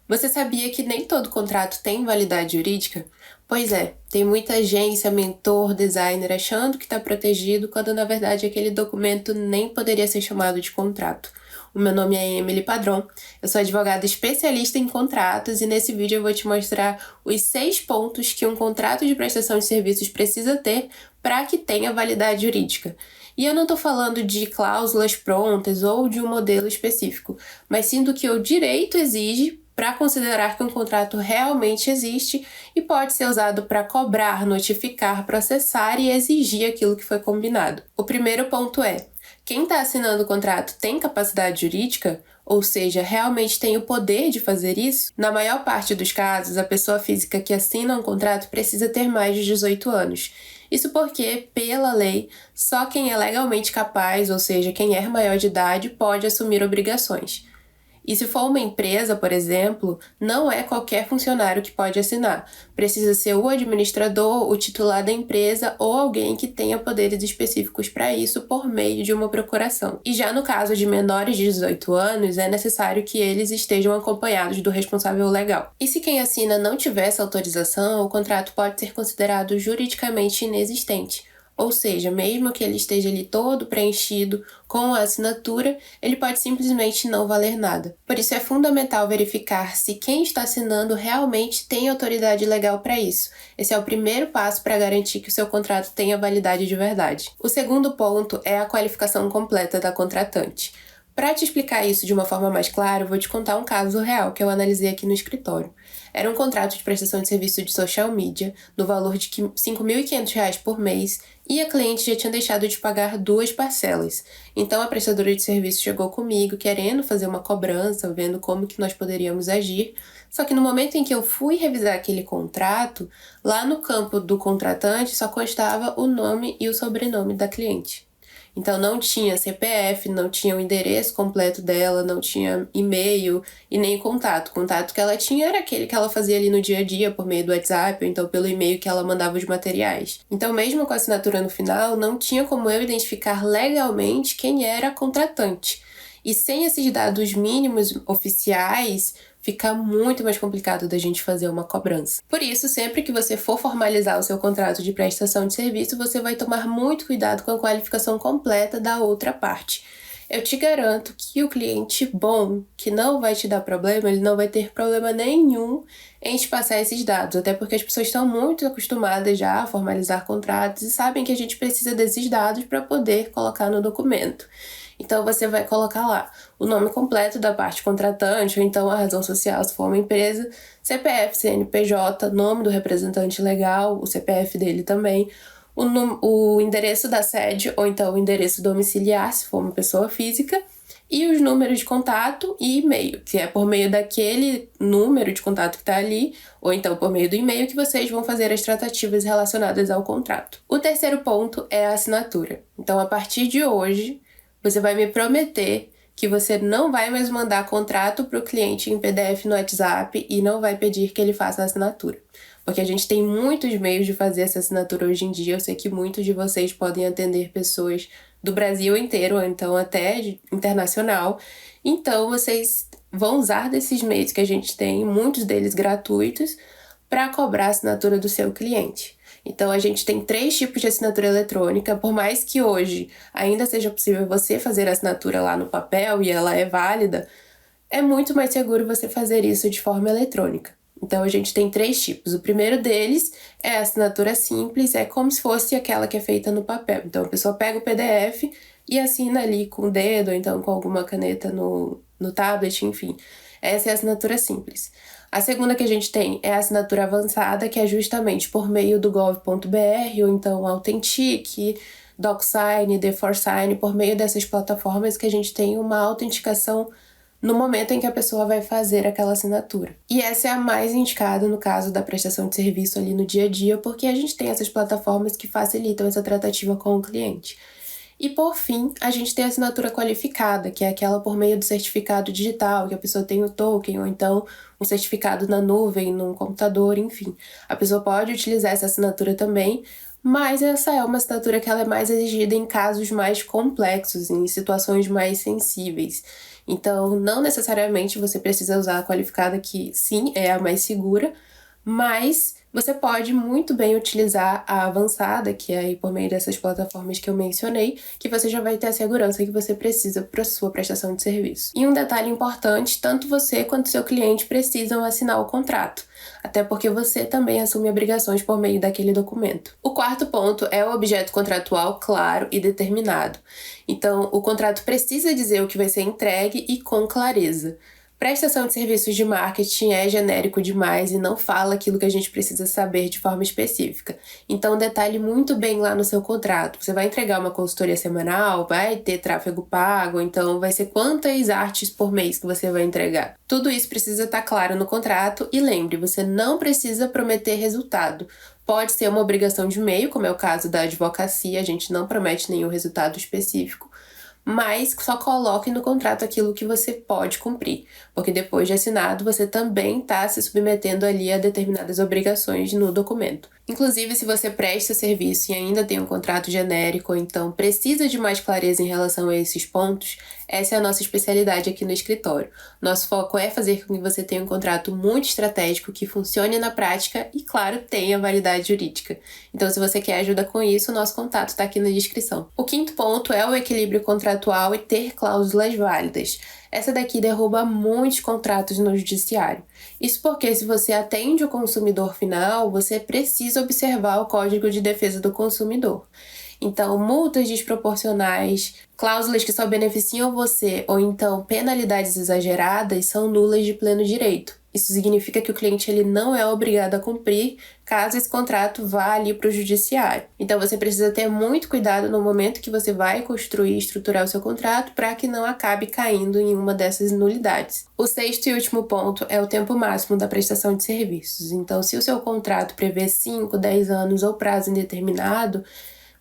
Você sabia que nem todo contrato tem validade jurídica? Pois é, tem muita agência, mentor, designer achando que está protegido, quando na verdade aquele documento nem poderia ser chamado de contrato. O meu nome é Emily Padron, eu sou advogada especialista em contratos e nesse vídeo eu vou te mostrar os 6 pontos que um contrato de prestação de serviços precisa ter para que tenha validade jurídica. E eu não estou falando de cláusulas prontas ou de um modelo específico, mas sim do que o direito exige para considerar que um contrato realmente existe e pode ser usado para cobrar, notificar, processar e exigir aquilo que foi combinado. O primeiro ponto é: quem está assinando o contrato tem capacidade jurídica? Ou seja, realmente tem o poder de fazer isso? Na maior parte dos casos, a pessoa física que assina um contrato precisa ter mais de 18 anos. Isso porque, pela lei, só quem é legalmente capaz, ou seja, quem é maior de idade, pode assumir obrigações. E se for uma empresa, por exemplo, não é qualquer funcionário que pode assinar. Precisa ser o administrador, o titular da empresa ou alguém que tenha poderes específicos para isso por meio de uma procuração. E já no caso de menores de 18 anos, é necessário que eles estejam acompanhados do responsável legal. E se quem assina não tiver essa autorização, o contrato pode ser considerado juridicamente inexistente. Ou seja, mesmo que ele esteja ali todo preenchido com a assinatura, ele pode simplesmente não valer nada. Por isso é fundamental verificar se quem está assinando realmente tem autoridade legal para isso. Esse é o primeiro passo para garantir que o seu contrato tenha validade de verdade. O segundo ponto é a qualificação completa da contratante. Para te explicar isso de uma forma mais clara, eu vou te contar um caso real que eu analisei aqui no escritório. Era um contrato de prestação de serviço de social media, no valor de R$ 5.500 por mês, e a cliente já tinha deixado de pagar 2 parcelas. Então a prestadora de serviço chegou comigo querendo fazer uma cobrança, vendo como que nós poderíamos agir. Só que no momento em que eu fui revisar aquele contrato, lá no campo do contratante só constava o nome e o sobrenome da cliente. Então não tinha CPF, não tinha o endereço completo dela, não tinha e-mail e nem contato. O contato que ela tinha era aquele que ela fazia ali no dia a dia por meio do WhatsApp ou então pelo e-mail que ela mandava os materiais. Então mesmo com a assinatura no final, não tinha como eu identificar legalmente quem era a contratante. E sem esses dados mínimos oficiais, fica muito mais complicado da gente fazer uma cobrança. Por isso, sempre que você for formalizar o seu contrato de prestação de serviço, você vai tomar muito cuidado com a qualificação completa da outra parte. Eu te garanto que o cliente bom, que não vai te dar problema, ele não vai ter problema nenhum em te passar esses dados, até porque as pessoas estão muito acostumadas já a formalizar contratos e sabem que a gente precisa desses dados para poder colocar no documento. Então, você vai colocar lá o nome completo da parte contratante, ou então a razão social, se for uma empresa, CPF, CNPJ, nome do representante legal, o CPF dele também, o endereço da sede, ou então o endereço domiciliar, se for uma pessoa física, e os números de contato e e-mail, que é por meio daquele número de contato que está ali, ou então por meio do e-mail que vocês vão fazer as tratativas relacionadas ao contrato. O terceiro ponto é a assinatura. Então, a partir de hoje, você vai me prometer que você não vai mais mandar contrato para o cliente em PDF no WhatsApp e não vai pedir que ele faça a assinatura. Porque a gente tem muitos meios de fazer essa assinatura hoje em dia. Eu sei que muitos de vocês podem atender pessoas do Brasil inteiro, ou então até internacional. Então, vocês vão usar desses meios que a gente tem, muitos deles gratuitos, para cobrar a assinatura do seu cliente. Então, a gente tem 3 tipos de assinatura eletrônica. Por mais que hoje ainda seja possível você fazer a assinatura lá no papel e ela é válida, é muito mais seguro você fazer isso de forma eletrônica. Então, a gente tem 3 tipos. O primeiro deles é a assinatura simples, é como se fosse aquela que é feita no papel. Então, a pessoa pega o PDF e assina ali com o dedo, ou então com alguma caneta no tablet, enfim. Essa é a assinatura simples. A segunda que a gente tem é a assinatura avançada, que é justamente por meio do gov.br, ou então Authentic, DocSign, The4Sign, por meio dessas plataformas que a gente tem uma autenticação no momento em que a pessoa vai fazer aquela assinatura. E essa é a mais indicada no caso da prestação de serviço ali no dia a dia, porque a gente tem essas plataformas que facilitam essa tratativa com o cliente. E por fim, a gente tem a assinatura qualificada, que é aquela por meio do certificado digital, que a pessoa tem o token, ou então um certificado na nuvem, num computador, enfim. A pessoa pode utilizar essa assinatura também, mas essa é uma assinatura que ela é mais exigida em casos mais complexos, em situações mais sensíveis. Então, não necessariamente você precisa usar a qualificada, que sim, é a mais segura, mas você pode muito bem utilizar a avançada, que é aí por meio dessas plataformas que eu mencionei, que você já vai ter a segurança que você precisa para sua prestação de serviço. E um detalhe importante, tanto você quanto seu cliente precisam assinar o contrato, até porque você também assume obrigações por meio daquele documento. O quarto ponto é o objeto contratual claro e determinado. Então, o contrato precisa dizer o que vai ser entregue e com clareza. Prestação de serviços de marketing é genérico demais e não fala aquilo que a gente precisa saber de forma específica. Então, detalhe muito bem lá no seu contrato. Você vai entregar uma consultoria semanal, vai ter tráfego pago, então vai ser quantas artes por mês que você vai entregar. Tudo isso precisa estar claro no contrato e lembre, você não precisa prometer resultado. Pode ser uma obrigação de meio, como é o caso da advocacia, a gente não promete nenhum resultado específico, mas só coloque no contrato aquilo que você pode cumprir, porque depois de assinado você também está se submetendo ali a determinadas obrigações no documento. Inclusive, se você presta serviço e ainda tem um contrato genérico, ou então precisa de mais clareza em relação a esses pontos, essa é a nossa especialidade aqui no escritório. Nosso foco é fazer com que você tenha um contrato muito estratégico que funcione na prática e, claro, tenha validade jurídica. Então, se você quer ajuda com isso, o nosso contato está aqui na descrição. O quinto ponto é o equilíbrio contratual e ter cláusulas válidas. Essa daqui derruba muitos contratos no judiciário. Isso porque, se você atende o consumidor final, você precisa observar o Código de Defesa do Consumidor. Então, multas desproporcionais, cláusulas que só beneficiam você ou então penalidades exageradas são nulas de pleno direito. Isso significa que o cliente ele não é obrigado a cumprir caso esse contrato vá ali para o judiciário. Então você precisa ter muito cuidado no momento que você vai construir e estruturar o seu contrato para que não acabe caindo em uma dessas nulidades. O sexto e último ponto é o tempo máximo da prestação de serviços. Então, se o seu contrato prevê 5, 10 anos ou prazo indeterminado,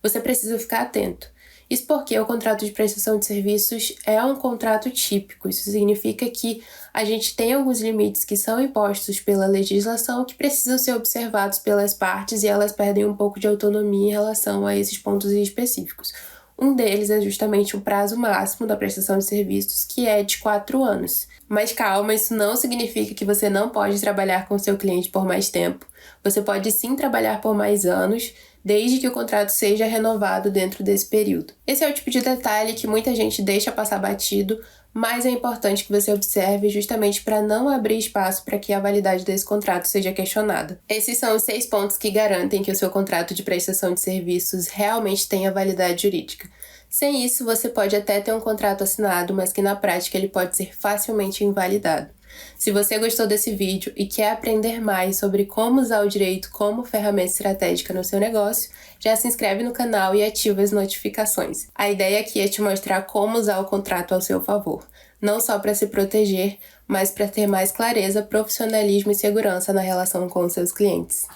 você precisa ficar atento. Isso porque o contrato de prestação de serviços é um contrato típico. Isso significa que a gente tem alguns limites que são impostos pela legislação que precisam ser observados pelas partes e elas perdem um pouco de autonomia em relação a esses pontos específicos. Um deles é justamente o prazo máximo da prestação de serviços, que é de 4 anos. Mas calma, isso não significa que você não pode trabalhar com seu cliente por mais tempo. Você pode sim trabalhar por mais anos, desde que o contrato seja renovado dentro desse período. Esse é o tipo de detalhe que muita gente deixa passar batido, mas é importante que você observe justamente para não abrir espaço para que a validade desse contrato seja questionada. Esses são os 6 pontos que garantem que o seu contrato de prestação de serviços realmente tenha validade jurídica. Sem isso, você pode até ter um contrato assinado, mas que na prática ele pode ser facilmente invalidado. Se você gostou desse vídeo e quer aprender mais sobre como usar o direito como ferramenta estratégica no seu negócio, já se inscreve no canal e ativa as notificações. A ideia aqui é te mostrar como usar o contrato ao seu favor, não só para se proteger, mas para ter mais clareza, profissionalismo e segurança na relação com os seus clientes.